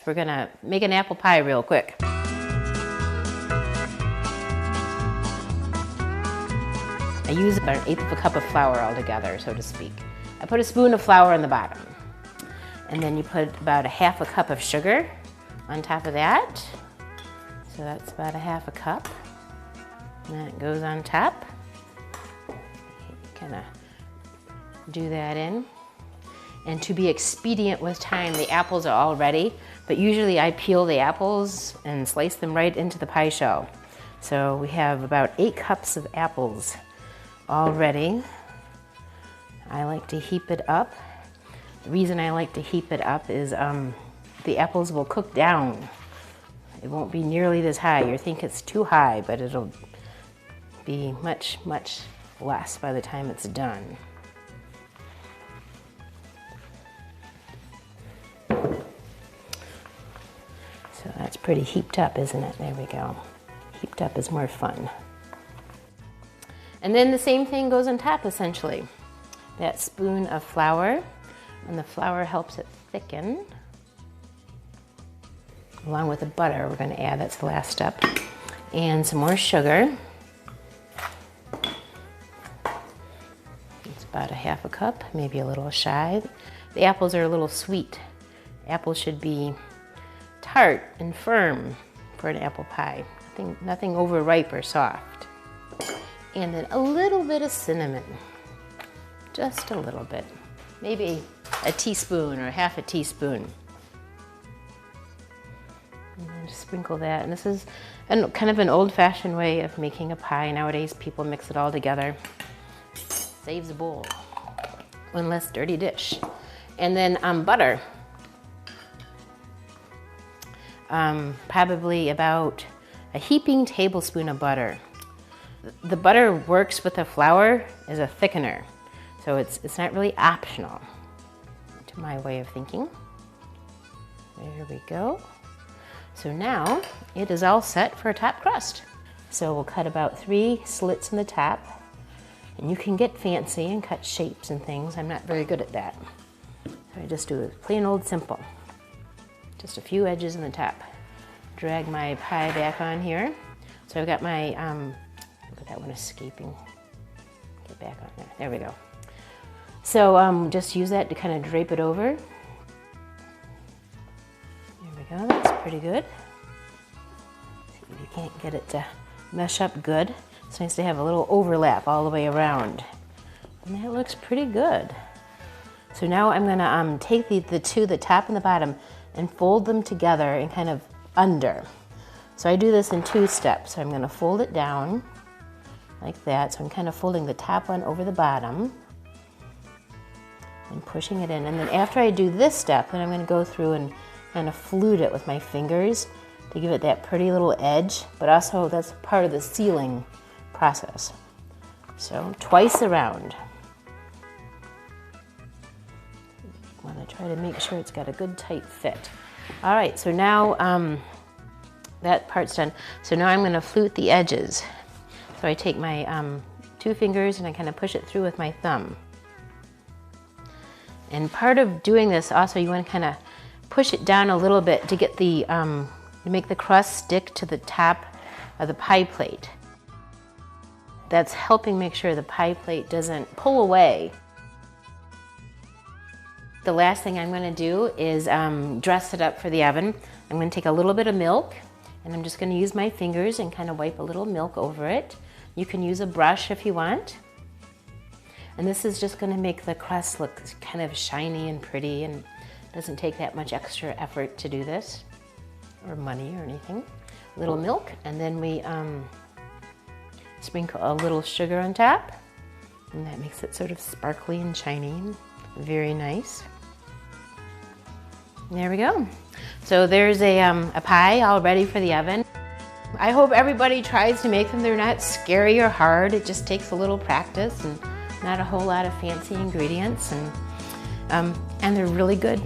We're gonna make an apple pie real quick. I use about 1/8 of a cup of flour altogether, so to speak. I put a spoon of flour on the bottom. And then you put about 1/2 a cup of sugar on top of that. So that's about 1/2 a cup. And that goes on top. Kind of do that in. And to be expedient with time, the apples are all ready, but usually I peel the apples and slice them right into the pie shell. So we have about 8 cups of apples all ready. I like to heap it up. The reason I like to heap it up is the apples will cook down. It won't be nearly this high. You think it's too high, but it'll be much, much less by the time it's done. So that's pretty heaped up, isn't it? There we go. Heaped up is more fun. And then the same thing goes on top, essentially. That spoon of flour, and the flour helps it thicken. Along with the butter we're going to add, that's the last step. And some more sugar. It's about 1/2 a cup, maybe a little shy. The apples are a little sweet. Apples should be tart and firm for an apple pie. Nothing overripe or soft. And then a little bit of cinnamon. Just a little bit. Maybe a teaspoon or 1/2 a teaspoon. And then just sprinkle that. And this is kind of an old-fashioned way of making a pie. Nowadays, people mix it all together. Saves a bowl. One less dirty dish. And then butter. Probably about a heaping tablespoon of butter. The butter works with the flour as a thickener, so it's not really optional, to my way of thinking. There we go. So now it is all set for a top crust. So we'll cut about 3 slits in the top, and you can get fancy and cut shapes and things. I'm not very good at that. So I just do it plain old simple. Just a few edges in the top. Drag my pie back on here. So I've got my, look at that one escaping. Get back on there, there we go. So just use that to kind of drape it over. There we go, that's pretty good. See if you can't get it to mesh up good. It's nice to have a little overlap all the way around. And that looks pretty good. So now I'm gonna take the two, the top and the bottom, and fold them together and kind of under. So I do this in 2 steps. So I'm gonna fold it down like that. So I'm kind of folding the top one over the bottom and pushing it in. And then after I do this step, then I'm gonna go through and kind of flute it with my fingers to give it that pretty little edge, but also that's part of the sealing process. So twice around. I wanna try to make sure it's got a good tight fit. All right, so now that part's done. So now I'm gonna flute the edges. So I take my 2 fingers and I kind of push it through with my thumb. And part of doing this also, you want to kind of push it down a little bit to get the, to make the crust stick to the top of the pie plate. That's helping make sure the pie plate doesn't pull away. The last thing I'm going to do is dress it up for the oven. I'm going to take a little bit of milk and I'm just going to use my fingers and kind of wipe a little milk over it. You can use a brush if you want. And this is just going to make the crust look kind of shiny and pretty, and doesn't take that much extra effort to do this, or money or anything. A little milk, and then we sprinkle a little sugar on top, and that makes it sort of sparkly and shiny and very nice. There we go. So there's a pie all ready for the oven. I hope everybody tries to make them. They're not scary or hard. It just takes a little practice and not a whole lot of fancy ingredients, and they're really good.